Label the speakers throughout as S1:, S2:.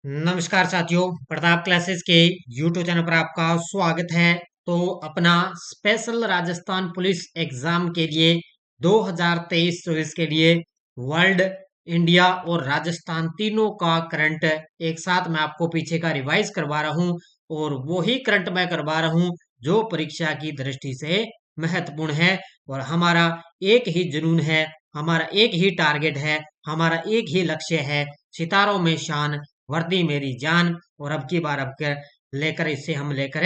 S1: नमस्कार साथियों, प्रताप क्लासेस के यूट्यूब चैनल पर आपका स्वागत है। तो अपना स्पेशल राजस्थान पुलिस एग्जाम के लिए 2023-24 के लिए वर्ल्ड, इंडिया और राजस्थान तीनों का करंट एक साथ मैं आपको पीछे का रिवाइज करवा रहा हूं। और वो ही करंट मैं करवा रहा हूं जो परीक्षा की दृष्टि से महत्वपूर्ण है। और हमारा एक ही जुनून है, हमारा एक ही टारगेट है, हमारा एक ही लक्ष्य है, सितारों में शान, वर्दी मेरी जान। और अब की बार लेकर इससे हम लेकर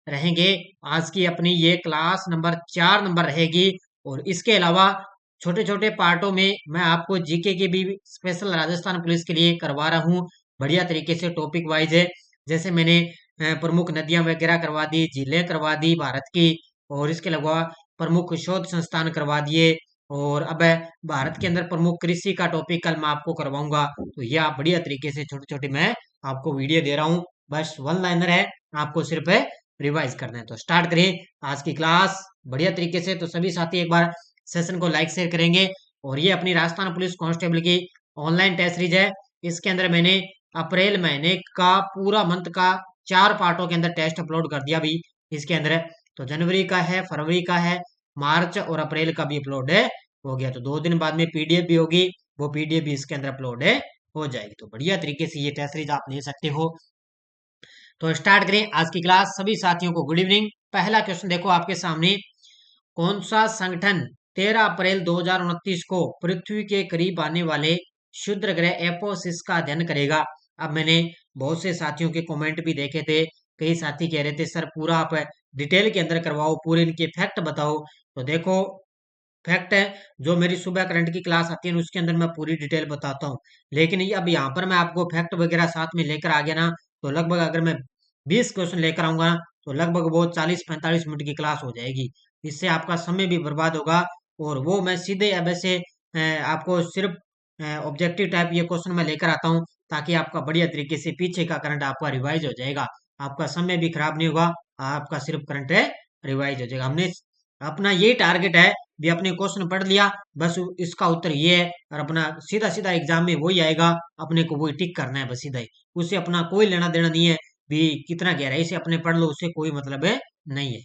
S1: रहेंगे। आज की अपनी ये क्लास नंबर 4 नंबर रहेगी। और इसके अलावा छोटे छोटे पार्टों में मैं आपको जीके की भी स्पेशल राजस्थान पुलिस के लिए करवा रहा हूँ, बढ़िया तरीके से टॉपिक वाइज है। जैसे मैंने प्रमुख नदियां वगैरह करवा दी, झीलें करवा दी भारत की। और इसके अलावा प्रमुख शोध संस्थान करवा दिए। और अब भारत के अंदर प्रमुख कृषि का टॉपिक कल मैं आपको करवाऊंगा। तो ये आप बढ़िया तरीके से छोटे छोटे मैं आपको वीडियो दे रहा हूँ। बस वन लाइनर है, आपको सिर्फ रिवाइज करना है। तो स्टार्ट करें आज की क्लास बढ़िया तरीके से। तो सभी साथी एक बार सेशन को लाइक शेयर करेंगे। और ये अपनी राजस्थान पुलिस कांस्टेबल की ऑनलाइन टेस्ट सीरीज है। इसके अंदर मैंने अप्रैल महीने का पूरा मंथ का 4 पार्टों के अंदर टेस्ट अपलोड कर दिया भी इसके अंदर। तो जनवरी का है, फरवरी का है, मार्च और अप्रैल का भी अपलोड है हो गया। तो 2 दिन बाद में पीडीएफ भी होगी, वो पीडीएफ भी इसके अंदर अपलोड है हो जाएगी। तो बढ़िया तरीके से ये टेस्ट सीरीज आप ले सकते हो। तो स्टार्ट करें आज की क्लास। सभी साथियों को गुड इवनिंग। पहला क्वेश्चन देखो आपके सामने, कौन सा संगठन 13 अप्रैल 2029 को पृथ्वी के करीब आने वाले क्षुद्र ग्रह एपोसिस का अध्ययन करेगा। अब मैंने बहुत से साथियों के कमेंट भी देखे थे। कई साथी कह रहे थे सर पूरा आप डिटेल के अंदर करवाओ, पूरे इनके फैक्ट बताओ। तो देखो फैक्ट है, जो मेरी सुबह करंट की क्लास आती है ना, उसके अंदर मैं पूरी डिटेल बताता हूँ। लेकिन ये अब यहाँ पर मैं आपको फैक्ट वगैरह साथ में लेकर आ गया ना, तो लगभग अगर मैं 20 क्वेश्चन लेकर आऊंगा ना, तो लगभग वो 40-45 मिनट की क्लास हो जाएगी। इससे आपका समय भी बर्बाद होगा। और वो मैं सीधे अब ऐसे आपको सिर्फ ऑब्जेक्टिव टाइप ये क्वेश्चन मैं लेकर आता हूँ, ताकि आपका बढ़िया तरीके से पीछे का करंट आपका रिवाइज हो जाएगा। आपका समय भी खराब नहीं होगा, आपका सिर्फ करंट रिवाइज हो जाएगा। हमने अपना ये टारगेट है भी, अपने क्वेश्चन पढ़ लिया बस इसका उत्तर ये है, और अपना सीधा सीधा एग्जाम में वही आएगा, अपने को वही टिक करना है बस सीधा ही। उससे अपना कोई लेना देना नहीं है भी कितना गहराई से अपने पढ़ लो, उससे कोई मतलब है नहीं है।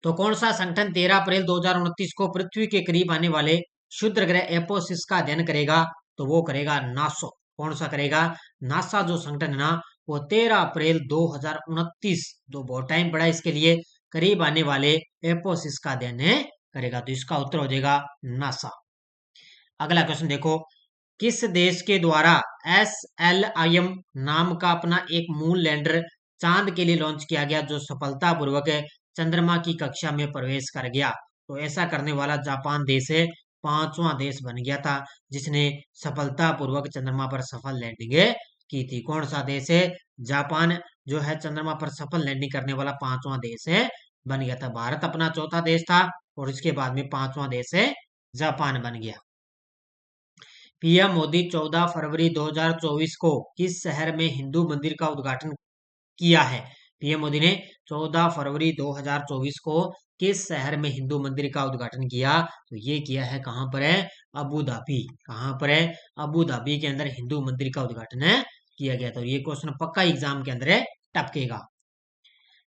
S1: तो कौन सा संगठन 13 अप्रैल 2029 को पृथ्वी के करीब आने वाले क्षुद्र ग्रह एपोसिस का अध्ययन करेगा? तो वो करेगा नासो। कौन सा करेगा? नासा जो संगठन है ना, वो 13 अप्रैल 2029, दो बहुत टाइम पड़ा इसके लिए, करीब आने वाले एपोसिस का अध्ययन करेगा। तो इसका उत्तर हो जाएगा नासा। अगला क्वेश्चन देखो, किस देश के द्वारा SLIM नाम का अपना एक मून लैंडर चांद के लिए लॉन्च किया गया, जो सफलतापूर्वक चंद्रमा की कक्षा में प्रवेश कर गया? तो ऐसा करने वाला जापान देश है, 5वां देश बन गया था जिसने सफलतापूर्वक चंद्रमा पर सफल लैंडिंग की थी। कौन सा देश है? जापान जो है चंद्रमा पर सफल लैंडिंग करने वाला 5वां देश बन गया था। भारत अपना चौथा देश था, और इसके बाद में 5वां देश जापान बन गया। पीएम मोदी 14 फरवरी 2024 को किस शहर में हिंदू मंदिर का उद्घाटन किया है? पीएम मोदी ने 14 फरवरी 2024 को किस शहर में हिंदू मंदिर का उद्घाटन किया? तो ये किया है, कहां पर है? Abu Dhabi. कहां पर है? अबू धाबी के अंदर हिंदू मंदिर का उद्घाटन किया गया। तो ये क्वेश्चन पक्का एग्जाम के अंदर टपकेगा।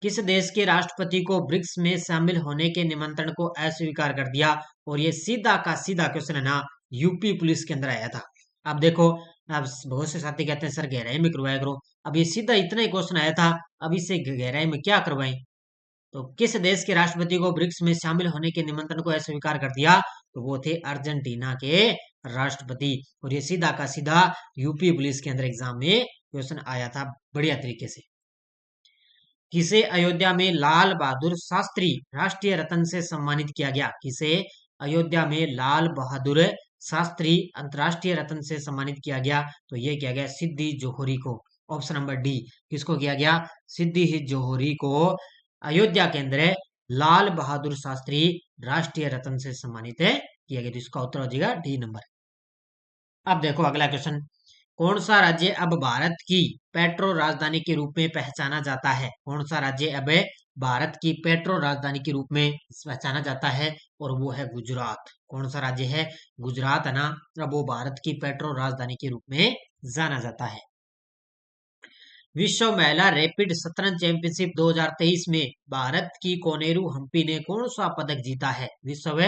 S1: किस देश के राष्ट्रपति को ब्रिक्स में शामिल होने के निमंत्रण को अस्वीकार कर दिया? और ये सीधा का सीधा क्वेश्चन है ना, यूपी पुलिस के अंदर आया था। अब देखो, अब बहुत से साथी कहते हैं सर गहराई में करवाया करो। अब ये सीधा इतना ही क्वेश्चन आया था, अब इससे गहराई में क्या करवाएं? तो किस देश के राष्ट्रपति को ब्रिक्स में शामिल होने के निमंत्रण को अस्वीकार कर दिया? तो वो थे अर्जेंटीना के राष्ट्रपति। और ये सीधा का सीधा यूपी पुलिस के अंदर एग्जाम में क्वेश्चन आया था बढ़िया तरीके से। किसे अयोध्या में लाल बहादुर शास्त्री राष्ट्रीय रत्न से सम्मानित किया गया? किसे अयोध्या में लाल बहादुर शास्त्री अंतर्राष्ट्रीय रत्न से सम्मानित किया गया? तो ये किया गया सिद्दी जोहरी को। Option number D. किसको किया गया? सिद्दी जोहरी को अयोध्या के अंदर लाल बहादुर शास्त्री राष्ट्रीय रत्न से सम्मानित किया गया। तो इसका उत्तर हो जाएगा डी नंबर। अब देखो अगला क्वेश्चन, कौन सा राज्य अब भारत की पेट्रो राजधानी के रूप में पहचाना जाता है? कौन सा राज्य अब भारत की पेट्रो राजधानी के रूप में पहचाना जाता है? और वो है गुजरात। कौन सा राज्य है? गुजरात है ना, अब वो भारत की पेट्रो राजधानी के रूप में जाना जाता है। विश्व महिला रैपिड शतरंज चैंपियनशिप 2023 में भारत की कोनेरू हम्पी ने कौन सा पदक जीता है? विश्व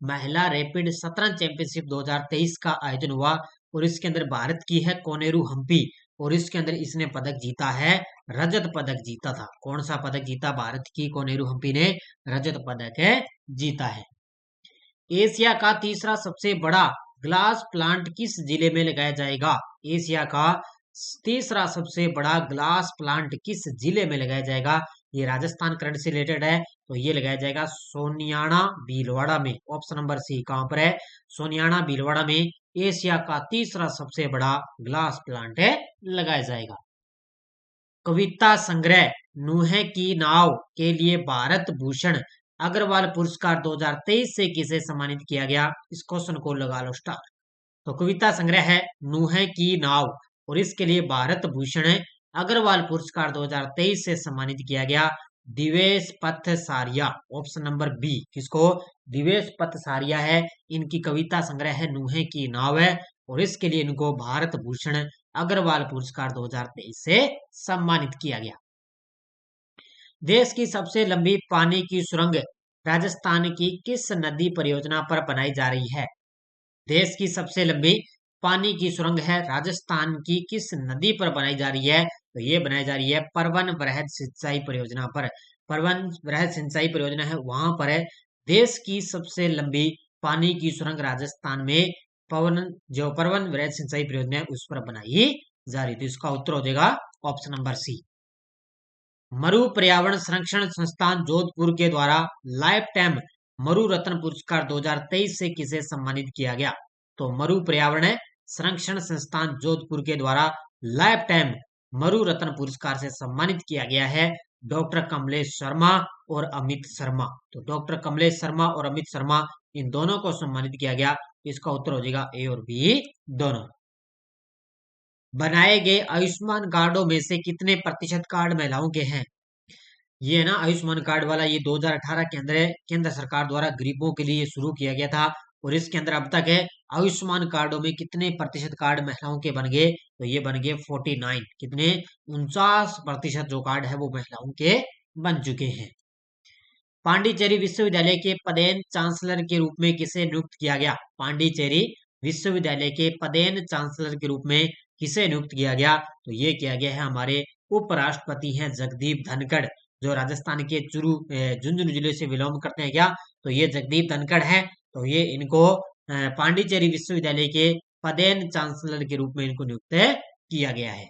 S1: महिला रैपिड शतरंज चैंपियनशिप 2023 का आयोजन हुआ और इसके अंदर भारत की है कोनेरू हम्पी और इसके अंदर इसने पदक जीता है, रजत पदक जीता था। कौन सा पदक जीता? भारत की कोनेरू हम्पी ने रजत पदक जीता है। एशिया का तीसरा सबसे बड़ा ग्लास प्लांट किस जिले में लगाया जाएगा? एशिया का तीसरा सबसे बड़ा ग्लास प्लांट किस जिले में लगाया जाएगा? ये राजस्थान करंट से रिलेटेड है, तो ये लगाया जाएगा सोनियाना भीलवाड़ा में। ऑप्शन नंबर सी कहां पर है? सोनियाना भीलवाड़ा में एशिया का तीसरा सबसे बड़ा ग्लास प्लांट लगाया जाएगा। कविता संग्रह नूहे की नाव के लिए भारत भूषण अग्रवाल पुरस्कार 2023 से किसे सम्मानित किया गया? इस क्वेश्चन को लगा लो स्टार। तो कविता संग्रह है नूहे की नाव और इसके लिए भारत भूषण अग्रवाल पुरस्कार 2023 से सम्मानित किया गया दिवेश पथसारिया। ऑप्शन नंबर बी किसको? दिवेश पथसारिया है। इनकी कविता संग्रह है नूहे की नाव है और इसके लिए इनको भारत भूषण अग्रवाल पुरस्कार 2023 से सम्मानित किया गया। देश की सबसे लंबी पानी की सुरंग राजस्थान की किस नदी परियोजना पर बनाई जा रही है? देश की सबसे लंबी पानी की सुरंग है राजस्थान की किस नदी पर बनाई जा रही है? तो ये बनाई जा रही है परवन वृहद सिंचाई परियोजना पर। परवन वृहद सिंचाई परियोजना है वहां पर है। देश की सबसे लंबी पानी की सुरंग राजस्थान में परवन वृहद सिंचाई परियोजना है उस पर बनाई जा रही थी। इसका उत्तर हो जाएगा ऑप्शन नंबर सी। मरु पर्यावरण संरक्षण संस्थान जोधपुर के द्वारा लाइफ टाइम मरु रत्न पुरस्कार 2023 से किसे सम्मानित किया गया? तो मरु पर्यावरण संरक्षण संस्थान जोधपुर के द्वारा लाइफ टाइम मरु रत्न पुरस्कार से सम्मानित किया गया है डॉक्टर कमलेश शर्मा और अमित शर्मा। तो डॉक्टर कमलेश शर्मा और अमित शर्मा इन दोनों को सम्मानित किया गया। इसका उत्तर हो जाएगा ए और बी दोनों। बनाए गए आयुष्मान कार्डों में से कितने प्रतिशत कार्ड महिलाओं के हैं? ये है ना आयुष्मान कार्ड वाला, ये 2018 के अंदर केंद्र सरकार द्वारा गरीबों के लिए शुरू किया गया था और इसके अंदर अब तक है आयुष्मान कार्डों में कितने प्रतिशत कार्ड महिलाओं के बन गए? तो ये बन गए 49। कितने? 49% जो कार्ड है वो महिलाओं के बन चुके हैं। पांडिचेरी विश्वविद्यालय के पदेन चांसलर के रूप में किसे नियुक्त किया गया? पांडिचेरी विश्वविद्यालय के पदेन चांसलर के रूप में किसे नियुक्त किया गया? तो ये किया गया है हमारे उपराष्ट्रपति हैं जगदीप धनखड़, जो राजस्थान के झुंझुनू जिले से बिलोंग करते हैं। क्या? तो ये जगदीप धनखड़ है। तो ये इनको पांडिचेरी विश्वविद्यालय के पदेन चांसलर के रूप में इनको नियुक्त किया गया है।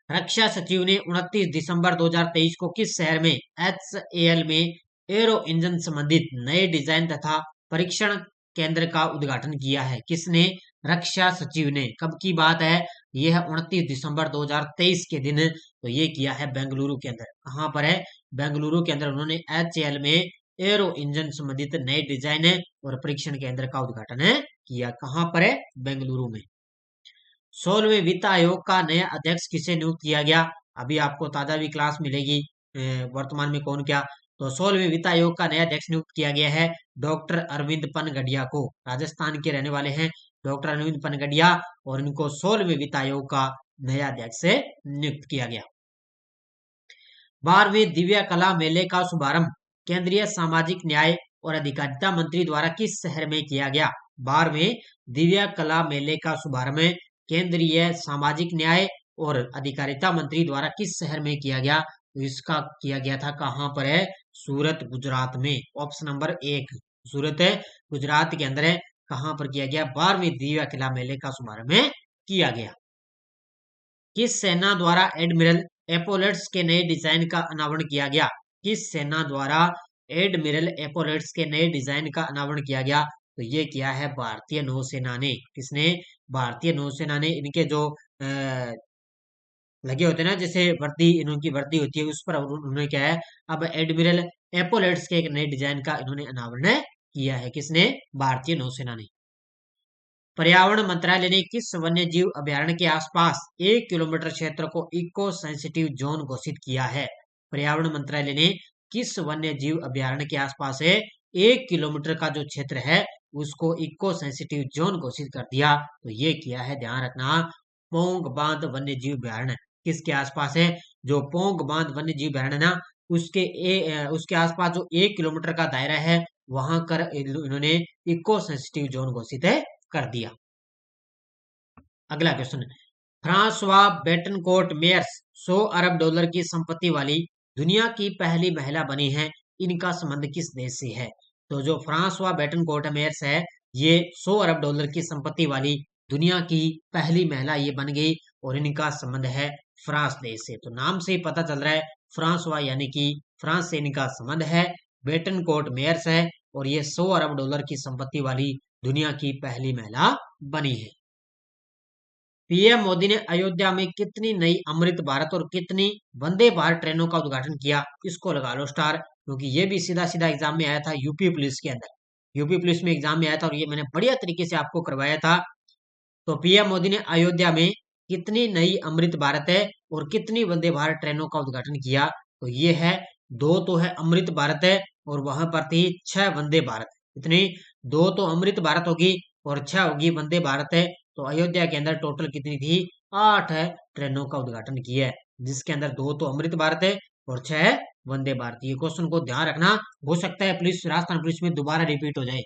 S1: रक्षा सचिव ने 29 दिसंबर 2023 को किस शहर में HAL में एरो इंजन संबंधित नए डिजाइन तथा परीक्षण केंद्र का उद्घाटन किया है? किसने? रक्षा सचिव ने। कब की बात है? यह है 29 दिसंबर 2023 के दिन। तो ये किया है बेंगलुरु के अंदर। कहां पर है? बेंगलुरु के अंदर उन्होंने HAL में एरो इंजन संबंधित नए डिजाइन और परीक्षण केंद्र का उद्घाटन किया। कहां पर है? बेंगलुरु में। 16वें वित्त आयोग का नया अध्यक्ष किसे नियुक्त किया गया? अभी आपको ताजा भी क्लास मिलेगी वर्तमान में कौन क्या। तो 16वें वित्त आयोग का नया अध्यक्ष नियुक्त किया गया है डॉक्टर अरविंद पनगडिया को। राजस्थान के रहने वाले हैं डॉक्टर अरविंद पनगडिया और इनको 16वें वित्त आयोग का नया अध्यक्ष नियुक्त किया गया। 12वें दिव्य कला मेले का शुभारंभ केंद्रीय सामाजिक न्याय और अधिकारिता मंत्री द्वारा किस शहर में किया गया? 12वें दिव्य कला मेले का शुभारंभ केंद्रीय सामाजिक न्याय और अधिकारिता मंत्री द्वारा किस शहर में किया गया? तो इसका किया गया था कहां पर है? सूरत गुजरात में। ऑप्शन नंबर 1 सूरत गुजरात के अंदर है। कहां पर किया गया? 12वें दिव्य कला मेले का शुभारंभ किया गया। किस सेना द्वारा एडमिरल एपोलेट्स के नए डिजाइन का अनावरण किया गया? किस सेना द्वारा एडमिरल एपोलेट्स के नए डिजाइन का अनावरण किया गया? तो ये किया है भारतीय नौसेना ने। किसने? भारतीय नौसेना ने। इनके जो लगे होते हैं ना, जैसे वर्दी, इनकी वर्दी होती है उस पर उन्होंने क्या है अब एडमिरल एपोलेट्स के एक नए डिजाइन का इन्होंने अनावरण किया है। किसने? भारतीय नौसेना ने। पर्यावरण मंत्रालय ने किस वन्य जीव अभ्यारण्य के आसपास 1 किलोमीटर क्षेत्र को इको सेंसिटिव जोन घोषित किया है? पर्यावरण मंत्रालय ने किस वन्य जीव अभ्यारण्य के आसपास 1 किलोमीटर का जो क्षेत्र है उसको इको सेंसिटिव जोन घोषित कर दिया? तो ये किया है, ध्यान रखना, पोंग बांध वन्य जीव अभ्यारण्य। किसके आसपास है? जो पोंग बांध वन्य जीव अभयारण्य ना, उसके आसपास जो 1 किलोमीटर का दायरा है, वहां कर इन्होंने इको सेंसिटिव जोन घोषित कर दिया। अगला क्वेश्चन, फ्रांसवा बेटनकोर्ट मेयर्स 100 अरब डॉलर की संपत्ति वाली दुनिया की पहली महिला बनी है, इनका संबंध किस देश से है? तो जो फ्रांसवा बेटनकोर्ट मेयर्स है, ये 100 अरब डॉलर की संपत्ति वाली दुनिया की पहली महिला ये बन गई और इनका संबंध है फ्रांस देश से। तो नाम से ही पता चल रहा है फ्रांसवा यानी कि फ्रांस से इनका संबंध है। बेटनकोर्ट मेयर्स है और ये 100 अरब डॉलर की संपत्ति वाली दुनिया की पहली महिला बनी है। पीएम मोदी ने अयोध्या में कितनी नई अमृत भारत और कितनी वंदे भारत ट्रेनों का उद्घाटन किया? इसको लगा लो स्टार, क्योंकि ये भी सीधा सीधा एग्जाम में आया था यूपी पुलिस के अंदर। यूपी पुलिस में एग्जाम में आया था और ये मैंने बढ़िया तरीके से आपको करवाया था। तो पीएम मोदी ने अयोध्या में कितनी नई अमृत भारत है और कितनी वंदे भारत ट्रेनों का उद्घाटन किया? तो ये है 2 तो है अमृत भारत है और वहां पर थी 6 वंदे भारत। इतनी 2 तो अमृत भारत होगी और 6 होगी वंदे भारत है। तो अयोध्या के अंदर टोटल कितनी थी? 8 है ट्रेनों का उद्घाटन किया है, जिसके अंदर 2 तो अमृत भारत है और 6 है वंदे भारत। ये क्वेश्चन को ध्यान रखना, हो सकता है पुलिस राजस्थान पुलिस में दोबारा रिपीट हो जाए।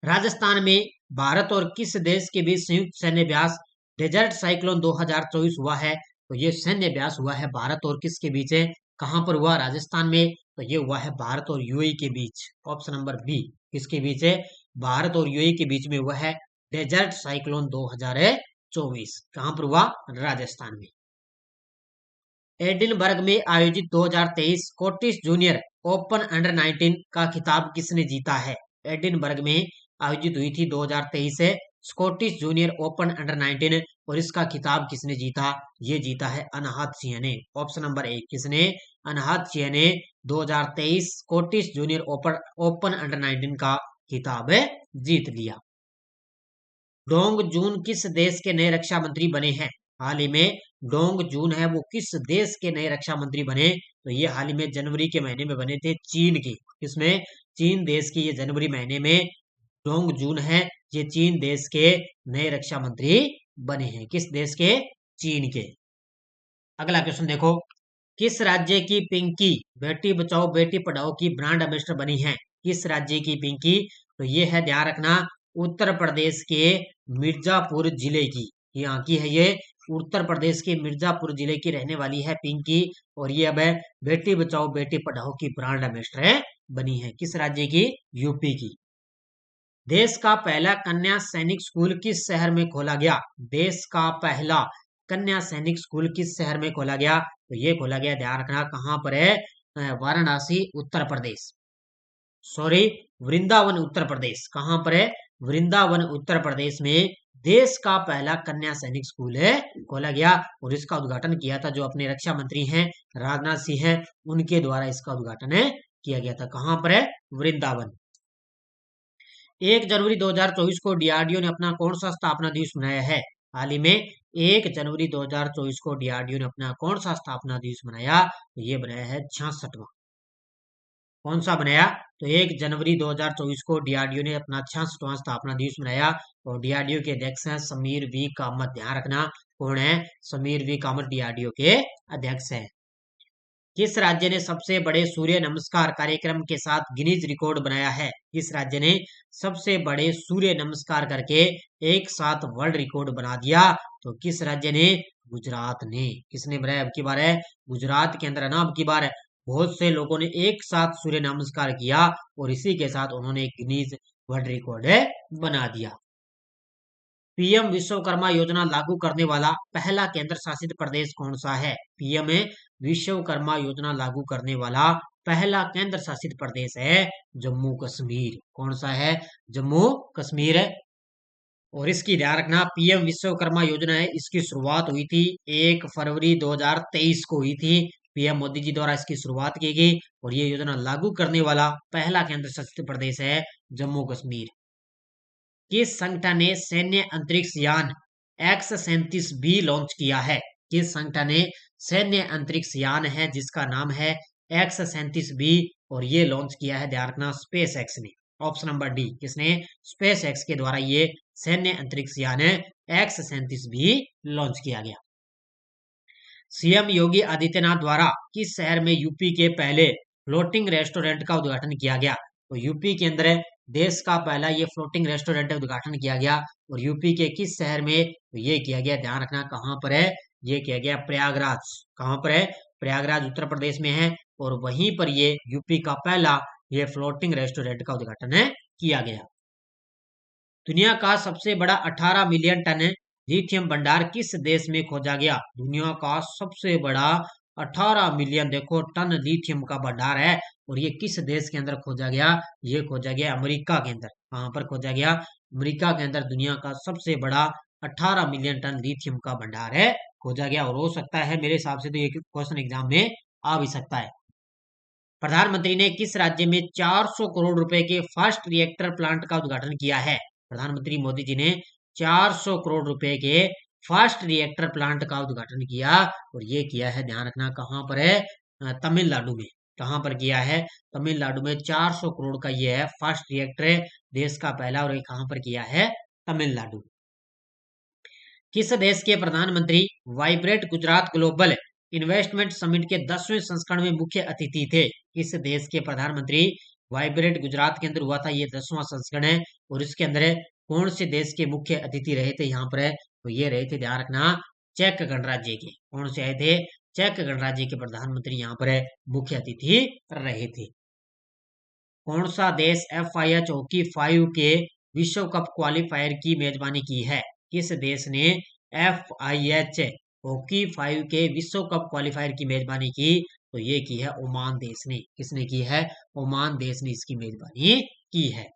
S1: राजस्थान में भारत और किस देश के बीच संयुक्त सैन्य अभ्यास डेजर्ट साइक्लोन 2024 हुआ है? तो ये सैन्य अभ्यास हुआ है भारत और किसके बीच है? कहां पर हुआ? राजस्थान में। तो ये हुआ है भारत और यूएई के बीच। ऑप्शन नंबर बी, किसके बीच है? भारत और यूएई के बीच में हुआ है डेजर्ट साइक्लोन 2024। कहां पर हुआ? राजस्थान में। एडिनबर्ग में आयोजित 2023 स्कॉटिश जूनियर ओपन अंडर 19 का खिताब किसने जीता है? एडिनबर्ग में आयोजित हुई थी 2023 से स्कॉटिश जूनियर ओपन अंडर 19 और इसका खिताब किसने जीता? ये जीता है अनाहत सिंह ने। ऑप्शन नंबर 1, किसने? अनाहत सिंह ने 2023 स्कॉटिश जूनियर ओपन अंडर 19 का खिताब जीत लिया। डोंग जून किस देश के नए रक्षा मंत्री बने हैं? हाल ही में डोंग जून है वो किस देश के नए रक्षा मंत्री बने? तो ये हाल ही में जनवरी के महीने में बने थे चीन के। इसमें चीन देश की ये जनवरी महीने में डोंग जून है, ये चीन देश के नए रक्षा मंत्री बने हैं। किस देश के? चीन के। अगला क्वेश्चन देखो, किस राज्य की पिंकी बेटी बचाओ बेटी पढ़ाओ की ब्रांड एम्बेसडर बनी है? किस राज्य की पिंकी? तो ये है, ध्यान रखना, उत्तर प्रदेश के मिर्जापुर जिले की। यहाँ की है ये, उत्तर प्रदेश के मिर्जापुर जिले की रहने वाली है पिंकी और ये अब बेटी बचाओ बेटी पढ़ाओ की ब्रांड एम्बेसडर बनी है। किस राज्य की? यूपी की। देश का पहला कन्या सैनिक स्कूल किस शहर में खोला गया? देश का पहला कन्या सैनिक स्कूल किस शहर में खोला गया? तो ये खोला गया, ध्यान रखना, कहां पर है? वाराणसी उत्तर प्रदेश, सॉरी वृंदावन उत्तर प्रदेश। कहां पर है? वृंदावन उत्तर प्रदेश में देश का पहला कन्या सैनिक स्कूल है खोला गया और इसका उद्घाटन किया था जो अपने रक्षा मंत्री हैं राजनाथ सिंह हैं, उनके द्वारा इसका उद्घाटन किया गया था। कहां पर है? वृंदावन। 1 जनवरी 2024 को डीआरडीओ ने अपना कौन सा स्थापना दिवस मनाया है? हाल ही में 1 जनवरी 2024 को डीआरडीओ ने अपना कौन सा स्थापना दिवस मनाया? तो ये बनाया है 66वां। कौन सा बनाया? तो 1 जनवरी 2024 को डीआरडीओ ने अपना 66वां स्थापना दिवस मनाया और डीआरडीओ के अध्यक्ष हैं समीर वी कामत। ध्यान रखना, कौन है? समीर वी कामत डीआरडीओ के अध्यक्ष हैं। किस राज्य ने सबसे बड़े सूर्य नमस्कार कार्यक्रम के साथ गिनीज रिकॉर्ड बनाया है? किस राज्य ने सबसे बड़े सूर्य नमस्कार करके एक साथ वर्ल्ड रिकॉर्ड बना दिया? तो किस राज्य ने? गुजरात ने। किसने बनाया? अब की बार है गुजरात के अंदर ना, अब की बार बहुत से लोगों ने एक साथ सूर्य नमस्कार किया और इसी के साथ उन्होंने एक गिनीज वर्ल्ड रिकॉर्ड बना दिया। पीएम विश्वकर्मा योजना लागू करने वाला पहला केंद्र शासित प्रदेश कौन सा है? पीएम विश्वकर्मा योजना लागू करने वाला पहला केंद्र शासित प्रदेश है जम्मू कश्मीर। कौन सा है? जम्मू कश्मीर है। और इसकी ध्यान रखना, पीएम विश्वकर्मा योजना है, इसकी शुरुआत हुई थी 1 फरवरी 2023 को हुई थी। पीएम मोदी जी द्वारा इसकी शुरुआत की गई और ये योजना लागू करने वाला पहला केंद्र शासित प्रदेश है जम्मू कश्मीर। किस संगठन ने सैन्य अंतरिक्ष यान X-37B लॉन्च किया है? किस संगठन ने सैन्य अंतरिक्ष यान है जिसका नाम है X-37B और ये लॉन्च किया है, ध्यान रखना, स्पेस एक्स ने। ऑप्शन नंबर डी, किसने? स्पेस एक्स के द्वारा ये सैन्य अंतरिक्ष यान X-37B लॉन्च किया गया। सीएम योगी आदित्यनाथ द्वारा किस शहर में यूपी के पहले फ्लोटिंग रेस्टोरेंट का उद्घाटन किया गया? तो यूपी के अंदर देश का पहला ये फ्लोटिंग रेस्टोरेंट का उद्घाटन किया गया और यूपी के किस शहर में? तो ये किया गया, ध्यान रखना कहाँ पर है, ये किया गया प्रयागराज। कहाँ पर है? प्रयागराज उत्तर प्रदेश में है और वहीं पर ये यूपी का पहला ये फ्लोटिंग रेस्टोरेंट का उद्घाटन किया गया। दुनिया का सबसे बड़ा 18 मिलियन टन लिथियम भंडार किस देश में खोजा गया? दुनिया का सबसे बड़ा 18 मिलियन देखो टन लिथियम का भंडार है और ये किस देश के अंदर खोजा गया? ये खोजा गया अमेरिका के अंदर। कहाँ पर खोजा गया? अमेरिका के अंदर दुनिया का सबसे बड़ा 18 मिलियन टन लिथियम का भंडार खोजा गया। और हो सकता है मेरे हिसाब से तो ये क्वेश्चन एग्जाम में आ भी सकता है। प्रधानमंत्री ने किस राज्य में 400 करोड़ रुपए के फास्ट रिएक्टर प्लांट का उद्घाटन किया है? प्रधानमंत्री मोदी जी ने 400 करोड़ रुपए के फास्ट रिएक्टर प्लांट का उद्घाटन किया और ये किया है, ध्यान रखना कहाँ पर है? तमिलनाडु में। कहाँ पर किया है? तमिलनाडु में 400 करोड़ का ये है फास्ट रिएक्टर, देश का पहला, और ये कहाँ पर किया है? तमिलनाडु। किस देश के प्रधानमंत्री vibrate Gujarat global investment summit के 10वें संस्करण में मुख्य अतिथि थे? किस देश के प्रधानमंत्री वाइब्रेट गुजरात के अंदर हुआ था ये 10वां संस्करण है और इसके अंदर कौन से देश के मुख्य अतिथि रहे थे यहाँ पर? तो ये रहे थे, ध्यान रखना, चेक गणराज्य के। कौन से आए थे? चेक गणराज्य के प्रधानमंत्री यहाँ पर मुख्य अतिथि रहे थे। कौन सा देश FIH हॉकी 5 के विश्व कप क्वालिफायर की मेजबानी की है? किस देश ने FIH हॉकी 5 के विश्व कप क्वालिफायर की मेजबानी की? तो ये की है ओमान देश ने। किसने की है? ओमान देश ने इसकी मेजबानी की है।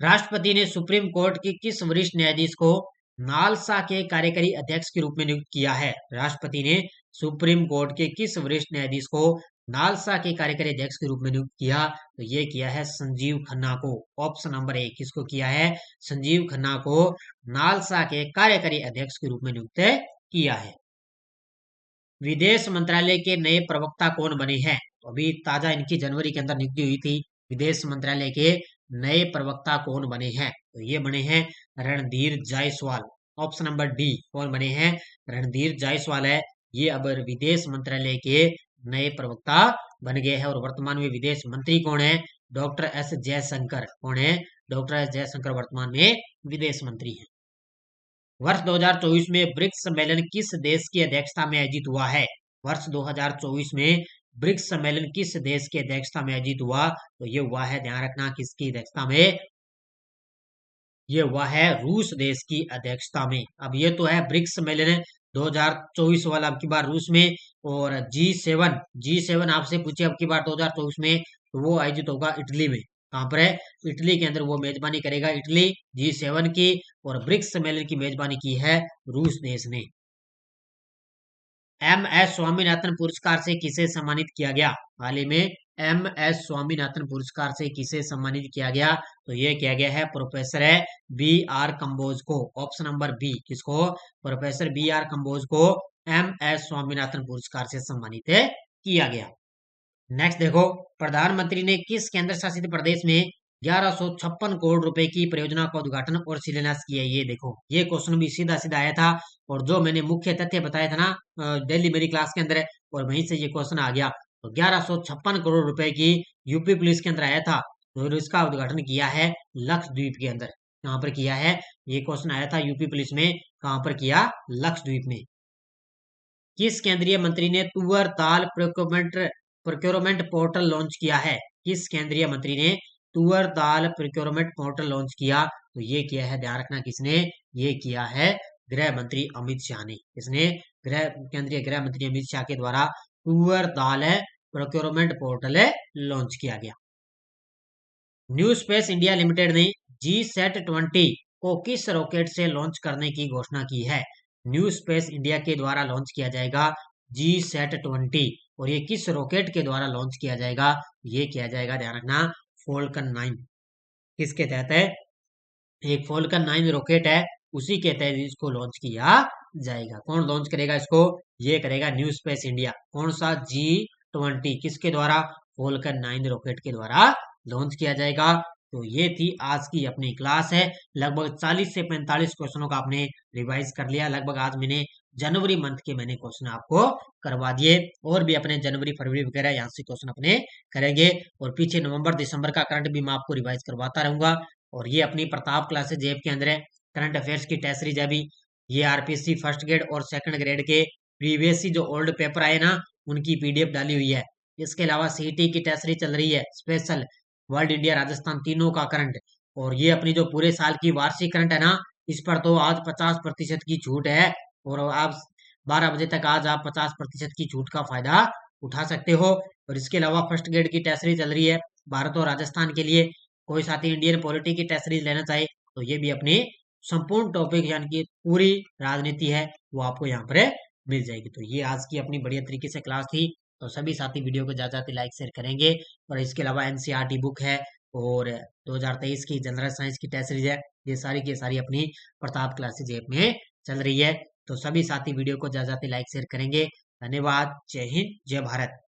S1: राष्ट्रपति ने सुप्रीम कोर्ट के किस वरिष्ठ न्यायाधीश को नालसा के कार्यकारी अध्यक्ष के रूप में नियुक्त किया है? राष्ट्रपति ने सुप्रीम कोर्ट के किस वरिष्ठ न्यायाधीश को नालसा के कार्यकारी अध्यक्ष के रूप में नियुक्त किया? तो ये किया है संजीव खन्ना को। ऑप्शन नंबर 1 किसको किया है? संजीव खन्ना को नालसा के कार्यकारी अध्यक्ष के रूप में नियुक्त किया है। विदेश मंत्रालय के नए प्रवक्ता कौन बने हैं? तो अभी ताजा इनकी जनवरी के अंदर नियुक्ति हुई थी। विदेश मंत्रालय के नए प्रवक्ता कौन बने हैं? तो ये बने हैं Randhir Jaiswal. Option number D, कौन बने हैं? रणधीर जायसवाल है ये अब विदेश मंत्रालय के नए प्रवक्ता बन गए हैं। और वर्तमान में विदेश मंत्री कौन है? Doctor S Jaishankar. कौन है? डॉक्टर एस जयशंकर वर्तमान में विदेश मंत्री हैं। वर्ष 2024 में ब्रिक्स सम्मेलन किस देश की अध्यक्षता में आयोजित हुआ है? वर्ष 2024 में ब्रिक्स सम्मेलन किस देश की अध्यक्षता में आयोजित हुआ? तो ये हुआ है, ध्यान रखना, किसकी अध्यक्षता में? ये हुआ है रूस देश की अध्यक्षता में। अब ये तो है ब्रिक्स सम्मेलन 2024 वाला, अब की बार रूस में। और G7 आपसे पूछे अब की बार 2024 में, तो वो आयोजित होगा इटली में। कहाँ पर है? इटली के अंदर वो मेजबानी करेगा इटली G7 की। और ब्रिक्स सम्मेलन की मेजबानी की है रूस देश ने। MS स्वामीनाथन पुरस्कार से किसे सम्मानित किया गया? हाल ही में MS स्वामीनाथन पुरस्कार से किसे सम्मानित किया गया? तो ये किया गया है प्रोफेसर BR कंबोज को। ऑप्शन नंबर बी, किसको? प्रोफेसर BR कंबोज को MS स्वामीनाथन पुरस्कार से सम्मानित किया गया। नेक्स्ट देखो, प्रधानमंत्री ने किस केंद्र शासित प्रदेश में 1156 करोड़ रुपए की परियोजना का उद्घाटन और शिलान्यास किया? ये देखो, ये क्वेश्चन भी सीधा सीधा आया था और जो मैंने मुख्य तथ्य बताया था ना दिल्ली मेरी क्लास के अंदर, और वहीं से ये क्वेश्चन आ गया। तो 1156 करोड़ रुपए की यूपी पुलिस के अंदर आया था, तो इसका उद्घाटन किया है लक्षद्वीप के अंदर। कहाँ पर किया है? ये क्वेश्चन आया था यूपी पुलिस में, कहाँ पर किया? लक्षद्वीप में। किस केंद्रीय मंत्री ने तुअर दाल प्रोक्योरमेंट पोर्टल लॉन्च किया है? किस केंद्रीय मंत्री ने तुअर दाल प्रोक्योरमेंट पोर्टल लॉन्च किया? तो ये किया है, ध्यान रखना, किसने? ये किया है गृह मंत्री अमित शाह ने। किसने? केंद्रीय गृह मंत्री अमित शाह के द्वारा तुअर दाल प्रोक्योरमेंट पोर्टल लॉन्च किया गया। न्यू स्पेस इंडिया लिमिटेड ने GSAT-20 को किस रॉकेट से लॉन्च करने की घोषणा की है? न्यू स्पेस इंडिया के द्वारा लॉन्च किया जाएगा GSAT-20, और ये किस रॉकेट के द्वारा लॉन्च किया जाएगा? ये किया जाएगा, ध्यान रखना, फॉल्कन 9। किसके तहत है? एक फॉल्कन 9 रॉकेट है, उसी के तहत इसको लॉन्च किया जाएगा। कौन लॉन्च करेगा इसको? ये करेगा न्यू स्पेस इंडिया। कौन सा? G20, किसके द्वारा? फॉल्कन 9 रॉकेट के द्वारा लॉन्च किया जाएगा। तो ये थी आज की अपनी क्लास है। लगभग 40 से 45 क्वेश्चनों का आपने रिवाइज कर लिया। लगभग आज मैंने जनवरी मंथ के मैंने क्वेश्चन आपको करवा दिए, और भी अपने जनवरी फरवरी वगैरह यहाँ से क्वेश्चन अपने करेंगे, और पीछे नवंबर दिसंबर का करंट भी मैं आपको रिवाइज करवाता रहूंगा। और ये अपनी प्रताप क्लासेज ऐप के अंदर है, करंट अफेयर्स की टेस्ट सीरीज है। अभी ये आरपीएससी फर्स्ट ग्रेड और सेकंड ग्रेड के प्रीवियसली जो ओल्ड पेपर आए ना, उनकी पीडीएफ डाली हुई है। इसके अलावा सीईटी की टेस्ट सीरीज चल रही है, स्पेशल वर्ल्ड इंडिया राजस्थान तीनों का करंट। और ये अपनी जो पूरे साल की वार्षिक करंट है ना, इस पर तो आज 50% की छूट है, और आप 12 बजे तक आज आप 50% की छूट का फायदा उठा सकते हो। और इसके अलावा फर्स्ट ग्रेड की टेस्ट सीरीज चल रही है भारत और राजस्थान के लिए। कोई साथी इंडियन पॉलिटी की टेस्ट सीरीज लेना चाहे तो ये भी अपनी संपूर्ण टॉपिक यानी कि पूरी राजनीति है वो आपको यहाँ पर मिल जाएगी। तो ये आज की अपनी बढ़िया तरीके से क्लास थी। तो सभी साथी वीडियो को ज्यादा लाइक शेयर करेंगे। और इसके अलावा एनसीईआरटी बुक है, और 2023 की जनरल साइंस की टेस्ट सीरीज है, ये सारी की सारी अपनी प्रताप क्लासेज ऐप में चल रही है। तो सभी साथी वीडियो को ज्यादा लाइक शेयर करेंगे। धन्यवाद। जय हिंद, जय भारत।